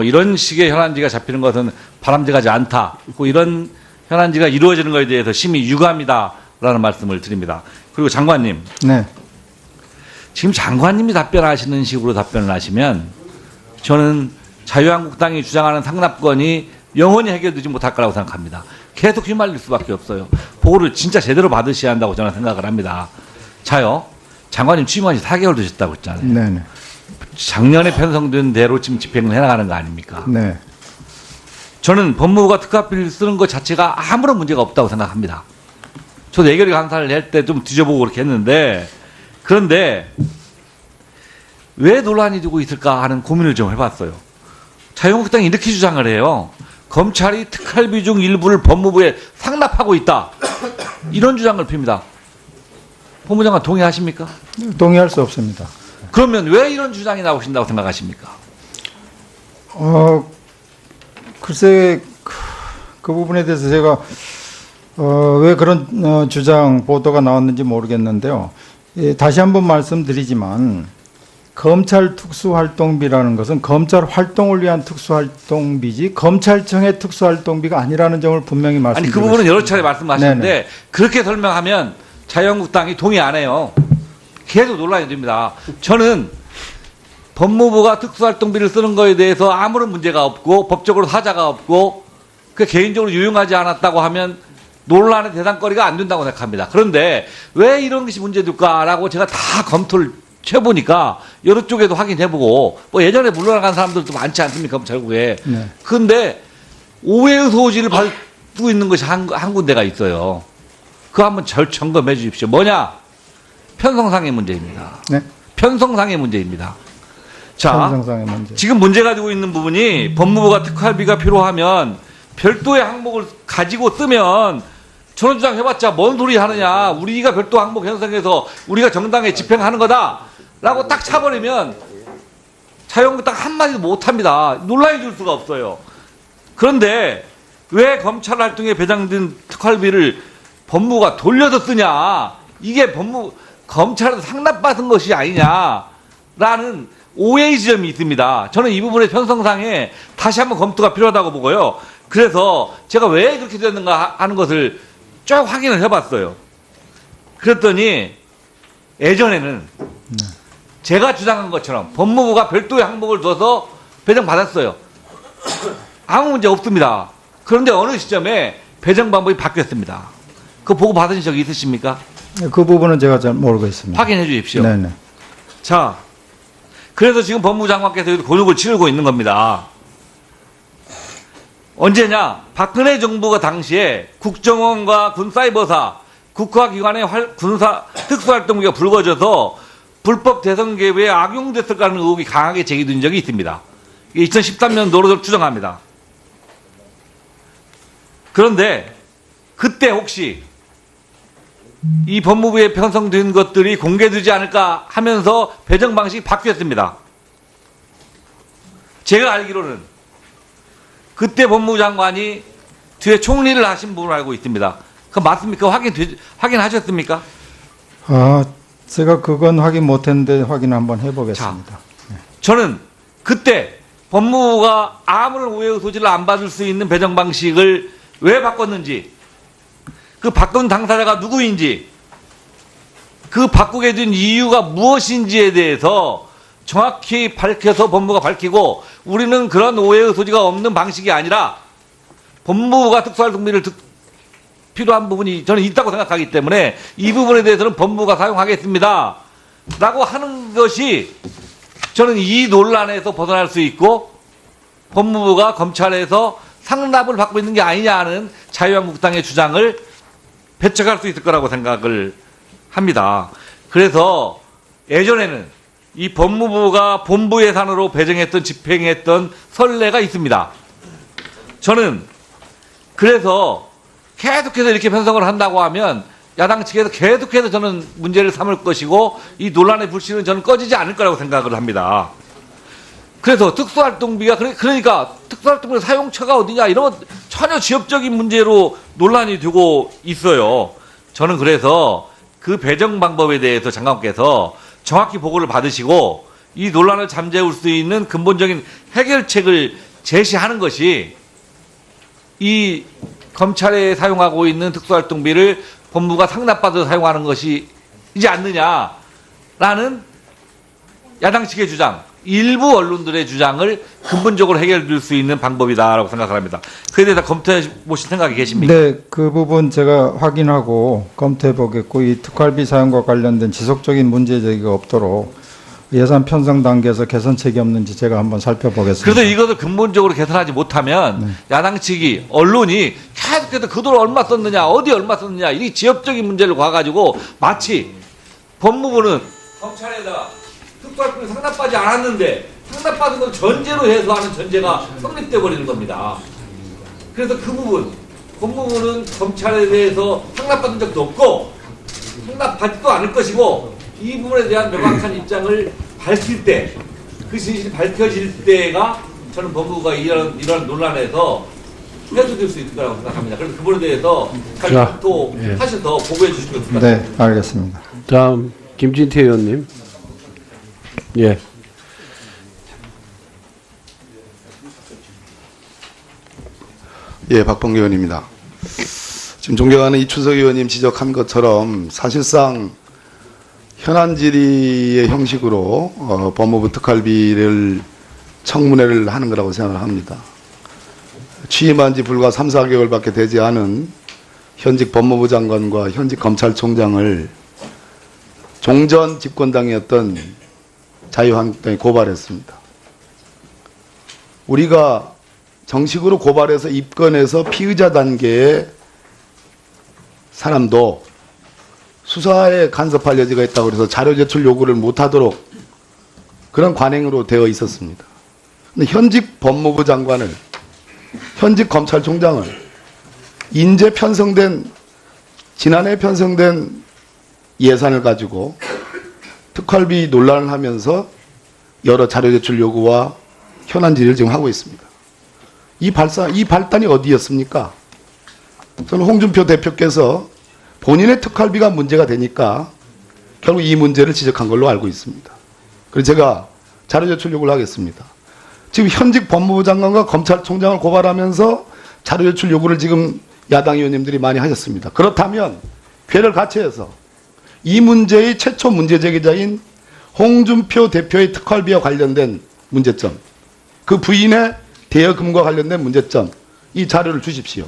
이런 식의 현안지가 잡히는 것은 바람직하지 않다. 이런 현안지가 이루어지는 것에 대해서 심히 유감이다라는 말씀을 드립니다. 그리고 장관님. 네. 지금 장관님이 답변하시는 식으로 답변을 하시면 저는 자유한국당이 주장하는 상납건이 영원히 해결되지 못할 거라고 생각합니다. 계속 휘말릴 수밖에 없어요. 보고를 진짜 제대로 받으셔야 한다고 저는 생각을 합니다. 자요. 장관님 취임한 지 4개월 되셨다고 했잖아요. 네네. 작년에 편성된 대로 지금 집행을 해나가는 거 아닙니까? 네. 저는 법무부가 특활비를 쓰는 것 자체가 아무런 문제가 없다고 생각합니다. 저도 예결위 감사를 할 때 좀 뒤져보고 그렇게 했는데, 그런데 왜 논란이 되고 있을까 하는 고민을 좀 해봤어요. 자유한국당이 이렇게 주장을 해요. 검찰이 특활비 중 일부를 법무부에 상납하고 있다. 이런 주장을 핍니다. 법무장관 동의하십니까? 동의할 수 없습니다. 그러면 왜 이런 주장이 나오신다고 생각하십니까? 글쎄 그 부분에 대해서 제가 왜 그런 주장 보도가 나왔는지 모르겠는데요. 다시 한번 말씀드리지만 검찰 특수활동비라는 것은 검찰 활동을 위한 특수활동비지 검찰청의 특수활동비가 아니라는 점을 분명히 말씀드리고 아니 그 부분은 여러 차례 말씀하셨는데 네네. 그렇게 설명하면 자유한국당이 동의 안 해요. 계속 논란이 됩니다. 저는 법무부가 특수활동비를 쓰는 거에 대해서 아무런 문제가 없고 법적으로 사자가 없고 그 개인적으로 유용하지 않았다고 하면 논란의 대상거리가 안 된다고 생각합니다. 그런데 왜 이런 것이 문제될까라고 제가 다 검토를 해보니까 여러 쪽에도 확인해보고 뭐 예전에 물러나간 사람들도 많지 않습니까? 검찰국에. 네. 그런데 오해의 소지를 받고 있는 것이 한 군데가 있어요. 그거 한번 점검해 주십시오. 뭐냐? 편성상의 문제입니다. 네. 편성상의 문제입니다. 자, 편성상의 문제. 지금 문제 가지고 있는 부분이 법무부가 특활비가 필요하면 별도의 항목을 가지고 쓰면 저런 주장 해봤자 뭔 소리 하느냐. 우리가 별도 항목 형성해서 우리가 정당에 집행하는 거다라고 딱 차버리면 자유한국당 한마디도 못합니다. 논란이 줄 수가 없어요. 그런데 왜 검찰 활동에 배정된 특활비를 법무부가 돌려서 쓰냐. 이게 검찰에서 상납받은 것이 아니냐라는 오해의 지점이 있습니다. 저는 이 부분의 편성상에 다시 한번 검토가 필요하다고 보고요. 그래서 제가 왜 그렇게 됐는가 하는 것을 쭉 확인을 해봤어요. 그랬더니 예전에는 제가 주장한 것처럼 법무부가 별도의 항목을 둬서 배정받았어요. 아무 문제 없습니다. 그런데 어느 시점에 배정 방법이 바뀌었습니다. 그거 보고 받으신 적이 있으십니까? 그 부분은 제가 잘 모르고 있습니다. 확인해 주십시오. 네네. 자, 그래서 지금 법무부 장관께서 곤욕을 치르고 있는 겁니다. 언제냐? 박근혜 정부가 당시에 국정원과 군사이버사, 국가기관의 군사 특수활동비가 불거져서 불법 대선 개입에 악용됐을 거라는 의혹이 강하게 제기된 적이 있습니다. 2013년도로 추정합니다. 그런데 그때 혹시 이 법무부에 편성된 것들이 공개되지 않을까 하면서 배정 방식이 바뀌었습니다. 제가 알기로는 그때 법무부 장관이 뒤에 총리를 하신 분으로 알고 있습니다. 그거 맞습니까? 확인하셨습니까? 제가 그건 확인 못했는데 확인 한번 해보겠습니다. 자, 저는 그때 법무부가 아무런 오해의 소지를 안 받을 수 있는 배정 방식을 왜 바꿨는지, 그 바꾼 당사자가 누구인지, 그 바꾸게 된 이유가 무엇인지에 대해서 정확히 밝혀서 법무부가 밝히고, 우리는 그런 오해의 소지가 없는 방식이 아니라 법무부가 특수활동비를 필요한 부분이 저는 있다고 생각하기 때문에 이 부분에 대해서는 법무부가 사용하겠습니다 라고 하는 것이 저는 이 논란에서 벗어날 수 있고 법무부가 검찰에서 상납을 받고 있는 게 아니냐는 자유한국당의 주장을 배척할 수 있을 거라고 생각을 합니다. 그래서 예전에는 이 법무부가 본부 예산으로 배정했던 집행했던 선례가 있습니다. 저는 그래서 계속해서 이렇게 편성을 한다고 하면 야당 측에서 계속해서 저는 문제를 삼을 것이고 이 논란의 불씨는 저는 꺼지지 않을 거라고 생각을 합니다. 그래서 특수활동비가 그러니까 특수활동비 사용처가 어디냐 이런 전혀 지역적인 문제로 논란이 되고 있어요. 저는 그래서 그 배정 방법에 대해서 장관께서 정확히 보고를 받으시고 이 논란을 잠재울 수 있는 근본적인 해결책을 제시하는 것이 이 검찰에 사용하고 있는 특수활동비를 법무부가 상납받아 사용하는 것이지 않느냐라는 야당 측의 주장, 일부 언론들의 주장을 근본적으로 해결될 수 있는 방법이다라고 생각합니다. 그에 대해서 검토해 보실 생각이 계십니까? 네, 그 부분 제가 확인하고 검토해 보겠고, 이 특활비 사용과 관련된 지속적인 문제 제기가 없도록 예산 편성 단계에서 개선책이 없는지 제가 한번 살펴보겠습니다. 그래서 이것을 근본적으로 개선하지 못하면 야당 측이 언론이 계속해서 그 돈 얼마 썼느냐, 어디 얼마 썼느냐, 이 지역적인 문제를 봐가지고 마치 법무부는 검찰에다가 특수활동비 상납받지 않았는데 상납받은 걸 전제로 해서 하는 전제가 성립돼 버리는 겁니다. 그래서 그 부분 법무부는 검찰에 대해서 상납받은 적도 없고 상납받지도 않을 것이고 이 부분에 대한 명확한 입장을 밝힐 때, 그 진실이 밝혀질 때가 저는 법무부가 이런 논란에서 해소될 수 있을 거라고 생각합니다. 그래서 그 부분에 대해서 잘 검토하셔서 보고해 주시면 좋을 것 같습니다. 네, 알겠습니다. 다음 김진태 의원님. 예. 예, 박범계 의원입니다. 지금 존경하는 이춘석 의원님 지적한 것처럼 사실상 현안 질의의 형식으로 법무부 특활비를 청문회를 하는 거라고 생각을 합니다. 취임한 지 불과 3, 4개월밖에 되지 않은 현직 법무부 장관과 현직 검찰총장을 종전 집권당이었던 자유한국당이 고발했습니다. 우리가 정식으로 고발해서 입건해서 피의자 단계의 사람도 수사에 간섭할 여지가 있다고 해서 자료 제출 요구를 못하도록 그런 관행으로 되어 있었습니다. 근데 현직 법무부 장관을, 현직 검찰총장을 지난해 편성된 예산을 가지고 특활비 논란을 하면서 여러 자료 제출 요구와 현안 질의를 지금 하고 있습니다. 이 발단이 어디였습니까? 저는 홍준표 대표께서 본인의 특활비가 문제가 되니까 결국 이 문제를 지적한 걸로 알고 있습니다. 그래서 제가 자료 제출 요구를 하겠습니다. 지금 현직 법무부 장관과 검찰총장을 고발하면서 자료 제출 요구를 지금 야당 의원님들이 많이 하셨습니다. 그렇다면 괴를 같이 해서 이 문제의 최초 문제 제기자인 홍준표 대표의 특활비와 관련된 문제점, 그 부인의 대여금과 관련된 문제점, 이 자료를 주십시오.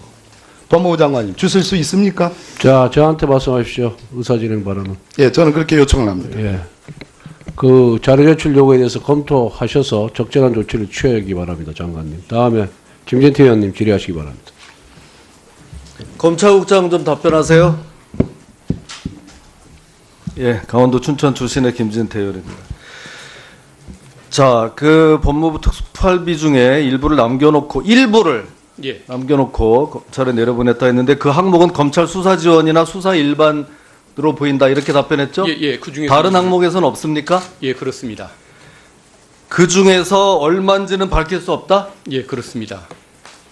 법무부 장관님, 주실 수 있습니까? 자, 저한테 말씀하십시오. 의사진행 발언은. 예, 저는 그렇게 요청을 합니다. 예. 그 자료 제출 요구에 대해서 검토하셔서 적절한 조치를 취하기 바랍니다, 장관님. 다음에 김진태 의원님 질의하시기 바랍니다. 검찰국장 좀 답변하세요. 예, 강원도 춘천 출신의 김진태 의원입니다. 자, 그 법무부 특수활비 중에 일부를 남겨놓고 검찰에 내려보냈다 했는데 그 항목은 검찰 수사 지원이나 수사 일반으로 보인다 이렇게 답변했죠? 예, 그 중에 다른 항목에서는 없습니까? 예, 그렇습니다. 그 중에서 얼마인지는 밝힐 수 없다? 예, 그렇습니다.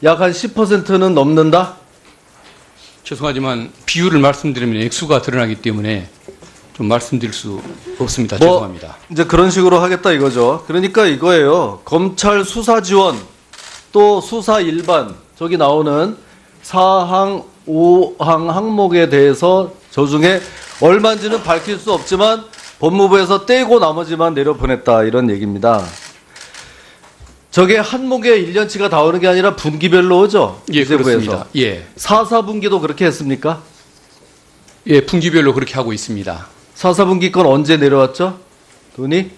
약 한 10%는 넘는다? 죄송하지만 비율을 말씀드리면 액수가 드러나기 때문에 좀 말씀드릴 수 없습니다. 뭐, 죄송합니다. 이제 그런 식으로 하겠다 이거죠. 그러니까 이거예요. 검찰 수사 지원 또 수사 일반 저기 나오는 4항, 5항 항목에 대해서 저 중에 얼마인지는 밝힐 수 없지만 법무부에서 떼고 나머지만 내려보냈다 이런 얘기입니다. 저게 한 목에 1년치가 다 오는 게 아니라 분기별로 오죠? 예, 기재부에서. 그렇습니다. 예. 4, 4분기도 그렇게 했습니까? 예, 분기별로 그렇게 하고 있습니다. 4, 4분기 건 언제 내려왔죠? 돈이?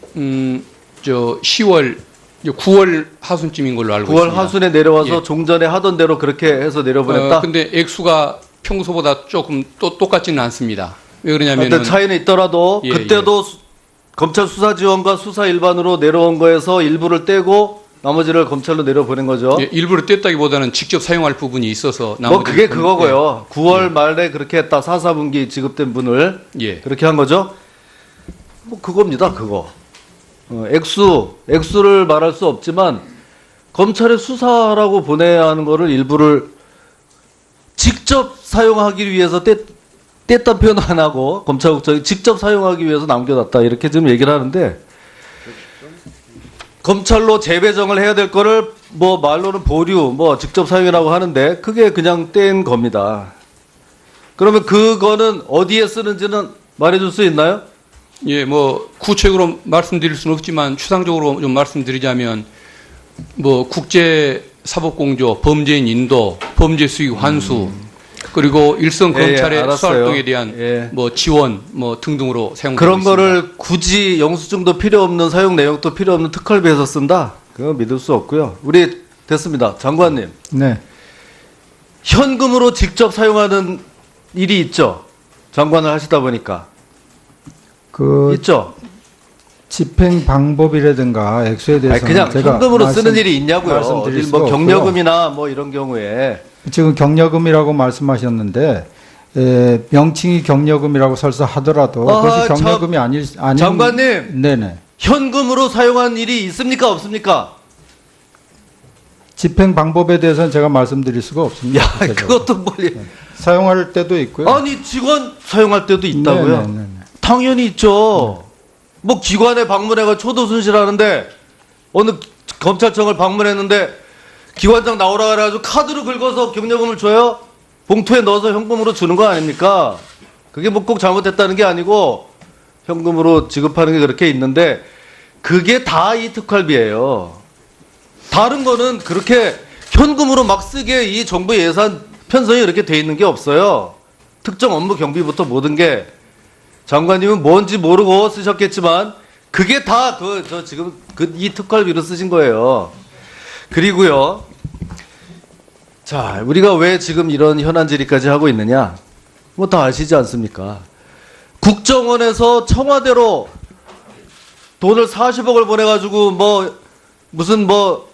9월 하순쯤인 걸로 알고 9월 있습니다. 하순에 내려와서 예. 종전에 하던 대로 그렇게 해서 내려보냈다? 근데 액수가 평소보다 조금 또 똑같지는 않습니다. 왜 그러냐면은 어떤 차이는 있더라도 예, 그때도 검찰 수사 지원과 수사 일반으로 내려온 거에서 일부를 떼고 나머지를 검찰로 내려보낸 거죠. 예, 일부러 뗐다기보다는 직접 사용할 부분이 있어서 뭐 그게 그거고요. 9월 말에 그렇게 했다. 4, 4분기 지급된 분을 예. 그렇게 한 거죠. 뭐 그겁니다. 그거. 액수를 말할 수 없지만 검찰에 수사라고 보내야 하는 거를 일부를 직접 사용하기 위해서 뗐다는 표현 안 하고 검찰국장이 직접 사용하기 위해서 남겨놨다 이렇게 지금 얘기를 하는데 검찰로 재배정을 해야 될 거를 뭐 말로는 보류, 뭐 직접 사용이라고 하는데 그게 그냥 뗀 겁니다. 그러면 그거는 어디에 쓰는지는 말해줄 수 있나요? 예, 뭐 구체적으로 말씀드릴 수는 없지만 추상적으로 좀 말씀드리자면 뭐 국제 사법공조, 범죄인 인도, 범죄 수익 환수, 그리고 일선 예, 검찰의 알았어요. 수활동에 대한 예. 뭐 지원 뭐 등등으로 사용되고 그런 있습니다. 거를 굳이 영수증도 필요 없는 사용 내역도 필요 없는 특활비에서 쓴다? 그건 믿을 수 없고요. 우리 됐습니다. 장관님. 네. 현금으로 직접 사용하는 일이 있죠. 장관을 하시다 보니까. 그 있죠. 집행 방법이라든가 액수에 아니, 대해서는 그냥 제가 현금으로 쓰는 일이 있냐고요. 말씀드릴 어딜 수가 뭐 없고요. 경력금이나 뭐 이런 경우에. 지금 경력금이라고 말씀하셨는데 명칭이 경력금이라고 설사 하더라도 아하, 그것이 경력금이 아닌 장관님. 네네. 현금으로 사용한 일이 있습니까? 없습니까? 집행 방법에 대해서는 제가 말씀드릴 수가 없습니다. 야, 구체적으로. 그것도 뭐. 사용할 때도 있고요. 아니, 직원 사용할 때도 있다고요? 네네네. 당연히 있죠. 뭐 기관에 방문해가 초도 순실하는데 어느 검찰청을 방문했는데 기관장 나오라 그래가지고 카드로 긁어서 경력금을 줘요? 봉투에 넣어서 현금으로 주는 거 아닙니까? 그게 뭐 꼭 잘못했다는 게 아니고 현금으로 지급하는 게 그렇게 있는데 그게 다 이 특활비예요. 다른 거는 그렇게 현금으로 막 쓰게 이 정부 예산 편성이 이렇게 돼 있는 게 없어요. 특정 업무 경비부터 모든 게 장관님은 뭔지 모르고 쓰셨겠지만 그게 다 지금 이 특활비로 쓰신 거예요. 그리고요. 자, 우리가 왜 지금 이런 현안 질의까지 하고 있느냐? 뭐 다 아시지 않습니까? 국정원에서 청와대로 돈을 40억을 보내가지고 뭐 무슨 뭐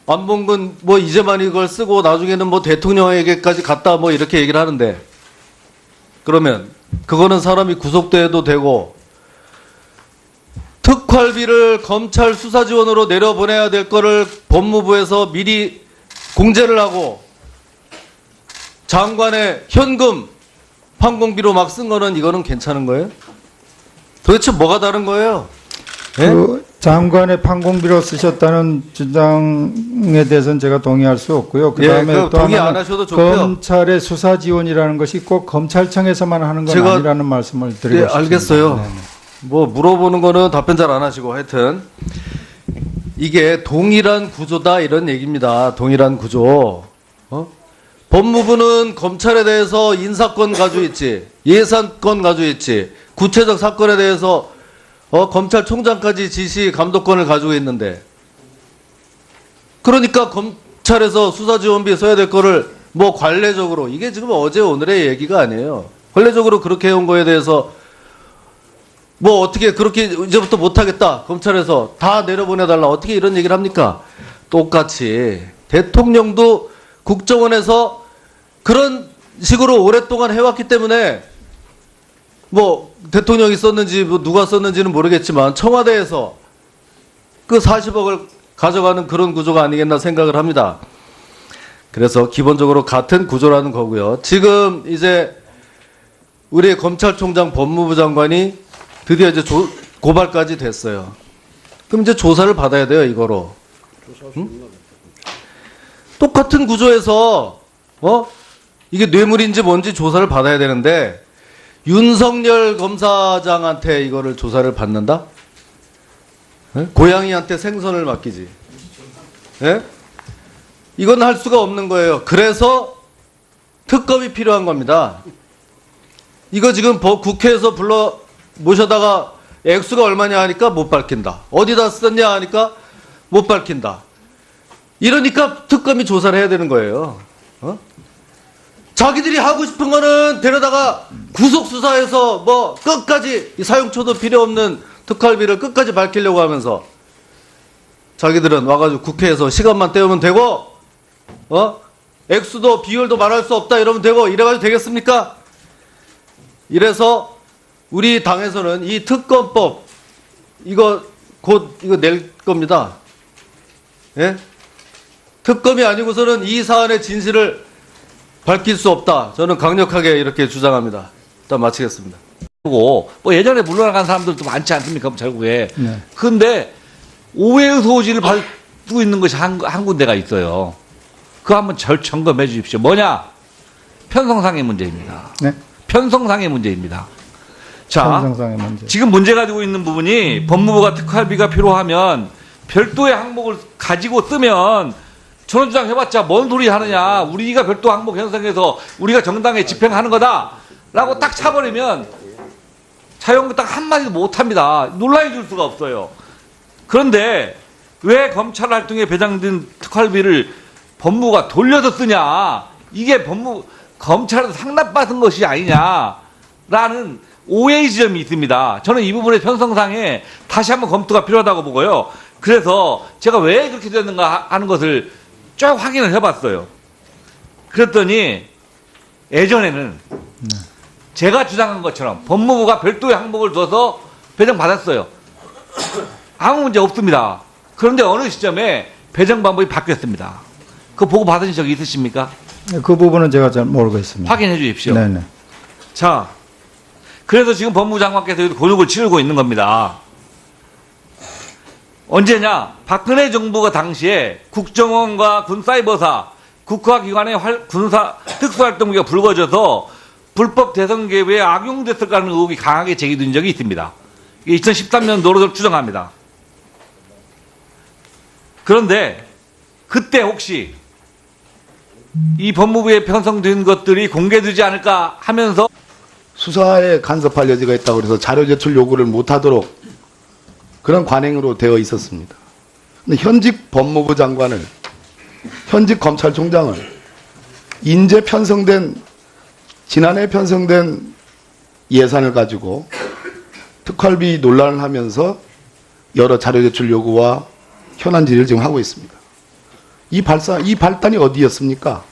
안봉근 뭐 이제만 이걸 쓰고 나중에는 뭐 대통령에게까지 갔다 뭐 이렇게 얘기를 하는데 그러면 그거는 사람이 구속돼도 되고 특활비를 검찰 수사 지원으로 내려보내야 될 거를 법무부에서 미리 공제를 하고 장관의 현금 판공비로 막 쓴 거는 이거는 괜찮은 거예요? 도대체 뭐가 다른 거예요? 예? 그 장관의 판공비로 쓰셨다는 주장에 대해서는 제가 동의할 수 없고요. 그다음에 예, 또 동의 안 하나는 하셔도 좋고요. 검찰의 수사 지원이라는 것이 꼭 검찰청에서만 하는 건 제가- 아니라는 말씀을 드리고 예, 싶습니다. 알겠어요. 네네. 뭐 물어보는 거는 답변 잘 안 하시고 하여튼 이게 동일한 구조다 이런 얘기입니다. 동일한 구조. 법무부는 검찰에 대해서 인사권 가지고 있지, 예산권 가지고 있지, 구체적 사건에 대해서 검찰총장까지 지시 감독권을 가지고 있는데 그러니까 검찰에서 수사지원비 써야 될 거를 뭐 관례적으로 이게 지금 어제 오늘의 얘기가 아니에요. 관례적으로 그렇게 해온 거에 대해서 뭐 어떻게 그렇게 이제부터 못하겠다 검찰에서 다 내려보내달라 어떻게 이런 얘기를 합니까? 똑같이 대통령도 국정원에서 그런 식으로 오랫동안 해왔기 때문에 뭐 대통령이 썼는지 뭐 누가 썼는지는 모르겠지만 청와대에서 그 40억을 가져가는 그런 구조가 아니겠나 생각을 합니다. 그래서 기본적으로 같은 구조라는 거고요. 지금 이제 우리 검찰총장 법무부 장관이 드디어 이제 고발까지 됐어요. 그럼 이제 조사를 받아야 돼요, 이거로. 응? 똑같은 구조에서 이게 뇌물인지 뭔지 조사를 받아야 되는데 윤석열 검사장한테 이거를 조사를 받는다? 예? 고양이한테 생선을 맡기지. 예? 이건 할 수가 없는 거예요. 그래서 특검이 필요한 겁니다. 이거 지금 국회에서 불러 모셔다가 액수가 얼마냐 하니까 못 밝힌다. 어디다 썼냐 하니까 못 밝힌다. 이러니까 특검이 조사를 해야 되는 거예요. 자기들이 하고 싶은 거는 데려다가 구속수사해서 뭐 끝까지 사용처도 필요 없는 특활비를 끝까지 밝히려고 하면서 자기들은 와가지고 국회에서 시간만 때우면 되고 액수도 비율도 말할 수 없다 이러면 되고 이래가지고 되겠습니까? 이래서 우리 당에서는 이 특검법 이거 곧 이거 낼 겁니다. 예? 특검이 아니고서는 이 사안의 진실을 밝힐 수 없다. 저는 강력하게 이렇게 주장합니다. 일단 마치겠습니다. 뭐 예전에 물러나간 사람들도 많지 않습니까? 검찰국에. 네. 근데 오해의 소지를 받고 있는 것이 한 군데가 있어요. 그거 한번 점검해 주십시오. 뭐냐? 편성상의 문제입니다. 네. 편성상의 문제입니다. 자, 편성상의 문제. 지금 문제 가지고 있는 부분이 법무부가 특활비가 필요하면 별도의 항목을 가지고 쓰면 저런 주장 해봤자 뭔 소리 하느냐. 우리가 별도 항목 형성해서 우리가 정당에 집행하는 거다라고 딱 차버리면 자유한국당 딱 한마디도 못합니다. 논란이 줄 수가 없어요. 그런데 왜 검찰 활동에 배정된 특활비를 법무부가 돌려서 쓰냐. 이게 검찰에서 상납받은 것이 아니냐라는 오해의 지점이 있습니다. 저는 이 부분의 편성상에 다시 한번 검토가 필요하다고 보고요. 그래서 제가 왜 그렇게 됐는가 하는 것을 쭉 확인을 해봤어요. 그랬더니 예전에는 제가 주장한 것처럼 법무부가 별도의 항목을 둬서 배정받았어요. 아무 문제 없습니다. 그런데 어느 시점에 배정 방법이 바뀌었습니다. 그거 보고 받으신 적이 있으십니까? 그 부분은 제가 잘 모르겠습니다. 확인해 주십시오. 네네. 자, 그래서 지금 법무부 장관께서 곤욕을 치르고 있는 겁니다. 언제냐? 박근혜 정부가 당시에 국정원과 군사이버사, 국가기관의 군사 특수활동비가 불거져서 불법 대선 개입에 악용됐을 까라는 의혹이 강하게 제기된 적이 있습니다. 2013년도로 추정합니다. 그런데 그때 혹시 이 법무부에 편성된 것들이 공개되지 않을까 하면서 수사에 간섭할 여지가 있다고 해서 자료 제출 요구를 못하도록 그런 관행으로 되어 있었습니다. 근데 현직 법무부 장관을, 현직 검찰총장을 지난해 편성된 예산을 가지고 특활비 논란을 하면서 여러 자료 제출 요구와 현안 질의를 지금 하고 있습니다. 이 발단이 어디였습니까?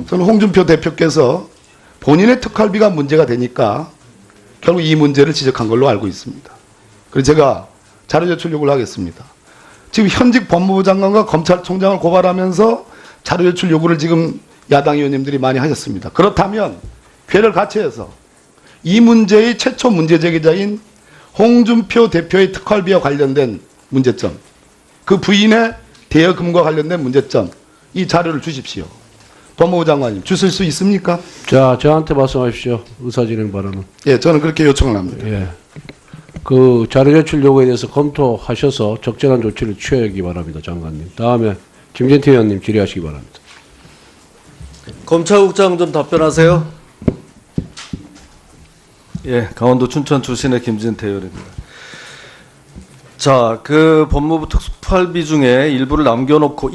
저는 홍준표 대표께서 본인의 특활비가 문제가 되니까 결국 이 문제를 지적한 걸로 알고 있습니다. 그래서 제가 자료 제출 요구를 하겠습니다. 지금 현직 법무부 장관과 검찰총장을 고발하면서 자료 제출 요구를 지금 야당 의원님들이 많이 하셨습니다. 그렇다면 괴를 같이 해서 이 문제의 최초 문제 제기자인 홍준표 대표의 특활비와 관련된 문제점, 그 부인의 대여금과 관련된 문제점, 이 자료를 주십시오. 법무부 장관님, 주실 수 있습니까? 자, 저한테 말씀하십시오. 의사진행 발언은. 예, 저는 그렇게 요청을 합니다. 예. 그 자료 제출 요구에 대해서 검토하셔서 적절한 조치를 취하기 바랍니다, 장관님. 다음에 김진태 의원님 질의하시기 바랍니다. 검찰국장 좀 답변하세요. 예, 강원도 춘천 출신의 김진태 의원입니다. 자, 그 법무부 특수활비 중에 일부를 남겨놓고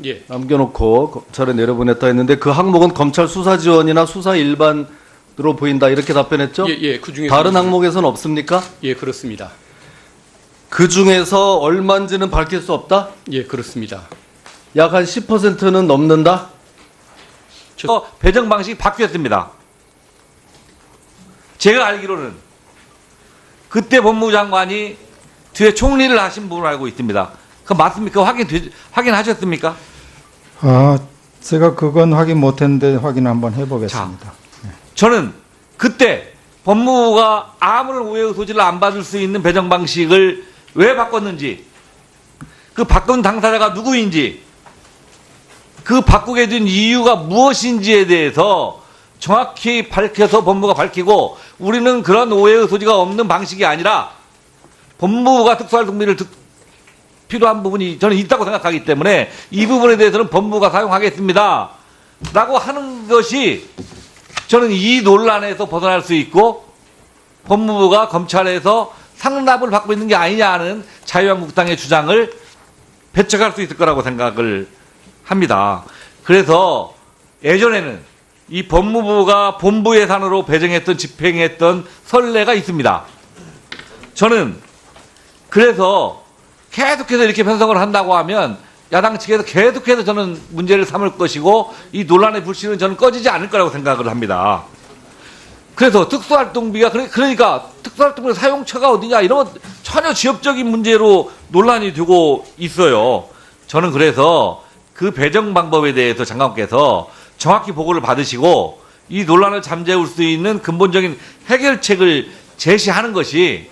예. 검찰에 내려보냈다 했는데 그 항목은 검찰 수사 지원이나 수사 일반으로 보인다 이렇게 답변했죠? 예, 그 중에 다른 항목에서는 없습니까? 예, 그렇습니다. 그 중에서 얼마인지는 밝힐 수 없다? 예, 그렇습니다. 약 한 10%는 넘는다? 배정 방식이 바뀌었습니다. 제가 알기로는 그때 법무부 장관이 뒤에 총리를 하신 분으로 알고 있습니다. 그 맞습니까? 확인하셨습니까? 제가 그건 확인 못했는데 확인 한번 해보겠습니다. 저는 그때 법무부가 아무런 오해의 소지를 안 받을 수 있는 배정 방식을 왜 바꿨는지, 그 바꾼 당사자가 누구인지, 그 바꾸게 된 이유가 무엇인지에 대해서 정확히 밝혀서 법무부가 밝히고, 우리는 그런 오해의 소지가 없는 방식이 아니라 법무부가 특수활동비를 필요한 부분이 저는 있다고 생각하기 때문에 이 부분에 대해서는 법무부가 사용하겠습니다 라고 하는 것이 저는 이 논란에서 벗어날 수 있고 법무부가 검찰에서 상납을 받고 있는 게 아니냐 하는 자유한국당의 주장을 배척할 수 있을 거라고 생각을 합니다. 그래서 예전에는 이 법무부가 본부 예산으로 배정했던 집행했던 선례가 있습니다. 저는 그래서 계속해서 이렇게 편성을 한다고 하면 야당 측에서 계속해서 저는 문제를 삼을 것이고 이 논란의 불씨는 저는 꺼지지 않을 거라고 생각을 합니다. 그래서 특수활동비가 그러니까 특수활동비 사용처가 어디냐 이런 전혀 지역적인 문제로 논란이 되고 있어요. 저는 그래서 그 배정 방법에 대해서 장관께서 정확히 보고를 받으시고 이 논란을 잠재울 수 있는 근본적인 해결책을 제시하는 것이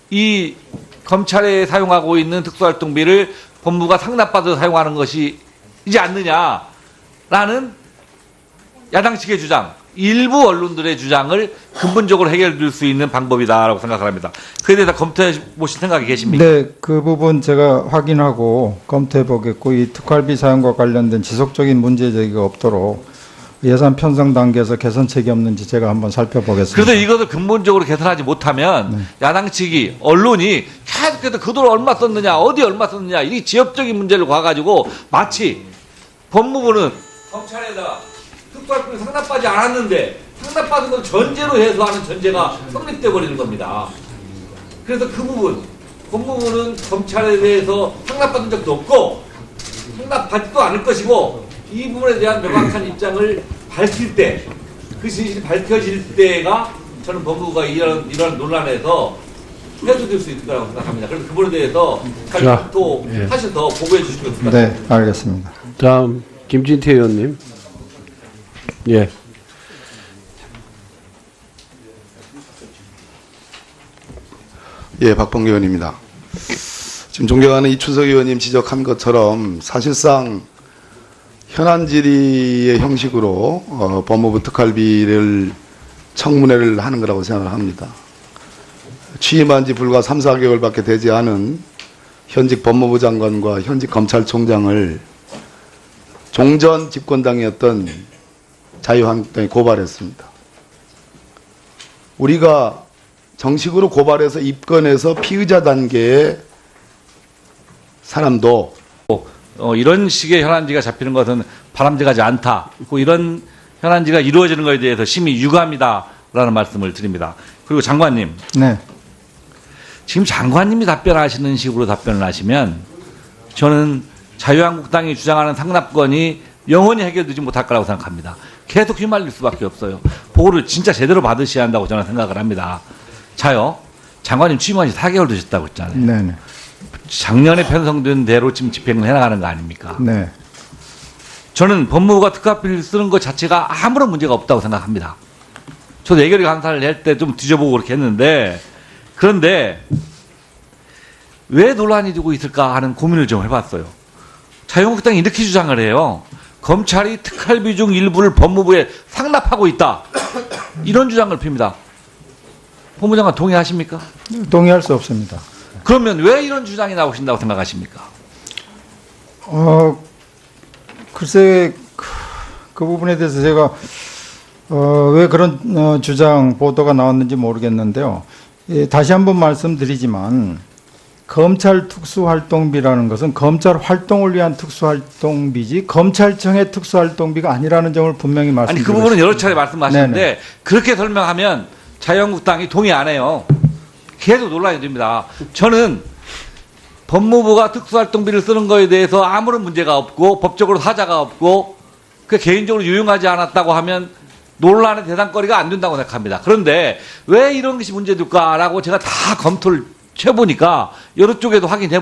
이 검찰에 사용하고 있는 특수활동비를 법무부가 상납받아 사용하는 것이지 않느냐라는 야당 측의 주장, 일부 언론들의 주장을 근본적으로 해결될 수 있는 방법이다라고 생각합니다. 그에 대해서 검토해 보실 생각이 계십니까? 네, 그 부분 제가 확인하고 검토해 보겠고 이 특활비 사용과 관련된 지속적인 문제 제기가 없도록 예산 편성 단계에서 개선책이 없는지 제가 한번 살펴보겠습니다. 그래서 이것을 근본적으로 개선하지 못하면 야당 측이 언론이 계속해서 그 돈 얼마 썼느냐, 어디 얼마 썼느냐 이 지역적인 문제를 봐가지고 마치 법무부는 검찰에다가 특활비를 상납받지 않았는데 상납받은 걸 전제로 해소하는 전제가 성립돼 버리는 겁니다. 그래서 그 부분 법무부는 검찰에 대해서 상납받은 적도 없고 상납받지도 않을 것이고 이 부분에 대한 명확한 입장을 밝힐 때, 그 진실이 밝혀질 때가 저는 법무부가 이런 논란에서 해소될 수 있을 거라고 생각합니다. 그래서 그 부분에 대해서 자, 검토하셔서 보고해 주시면 좋을 것 같습니다. 네, 알겠습니다. 다음 김진태 의원님. 예. 예, 박봉계 의원입니다. 지금 존경하는 이춘석 의원님 지적한 것처럼 사실상 현안 질의의 형식으로 법무부 특활비를 청문회를 하는 거라고 생각을 합니다. 취임한 지 불과 3, 4개월밖에 되지 않은 현직 법무부 장관과 현직 검찰총장을 종전 집권당이었던 자유한국당이 고발했습니다. 우리가 정식으로 고발해서 입건해서 피의자 단계의 사람도 이런 식의 현안지가 잡히는 것은 바람직하지 않다. 그리고 이런 현안지가 이루어지는 것에 대해서 심히 유감이다라는 말씀을 드립니다. 그리고 장관님, 네, 지금 장관님이 답변하시는 식으로 답변을 하시면 저는 자유한국당이 주장하는 상납건이 영원히 해결되지 못할 거라고 생각합니다. 계속 휘말릴 수밖에 없어요. 보고를 진짜 제대로 받으셔야 한다고 저는 생각을 합니다. 자요, 장관님 취임한 지 4개월 되셨다고 했잖아요. 네, 네, 작년에 편성된 대로 지금 집행을 해나가는 거 아닙니까? 네. 저는 법무부가 특활비를 쓰는 것 자체가 아무런 문제가 없다고 생각합니다. 저도 예결위 감사를 할 때 좀 뒤져보고 그렇게 했는데, 그런데 왜 논란이 되고 있을까 하는 고민을 좀 해봤어요. 자유한국당이 이렇게 주장을 해요. 검찰이 특활비 중 일부를 법무부에 상납하고 있다. 이런 주장을 핍니다. 법무장관 동의하십니까? 동의할 수 없습니다. 그러면 왜 이런 주장이 나오신다고 생각하십니까? 글쎄 그 부분에 대해서 제가 왜 그런 주장 보도가 나왔는지 모르겠는데요. 예, 다시 한번 말씀드리지만 검찰 특수활동비라는 것은 검찰 활동을 위한 특수활동비지 검찰청의 특수활동비가 아니라는 점을 분명히 아니 말씀드리고 그 부분은 여러 차례 네네. 말씀하셨는데 그렇게 설명하면 자유한국당이 동의 안 해요. 계속 논란이 됩니다. 저는 법무부가 특수활동비를 쓰는 거에 대해서 아무런 문제가 없고 법적으로 사자가 없고 그 개인적으로 유용하지 않았다고 하면 논란의 대상거리가 안 된다고 생각합니다. 그런데 왜 이런 것이 문제될까라고 제가 다 검토를 해보니까 여러 쪽에도 확인해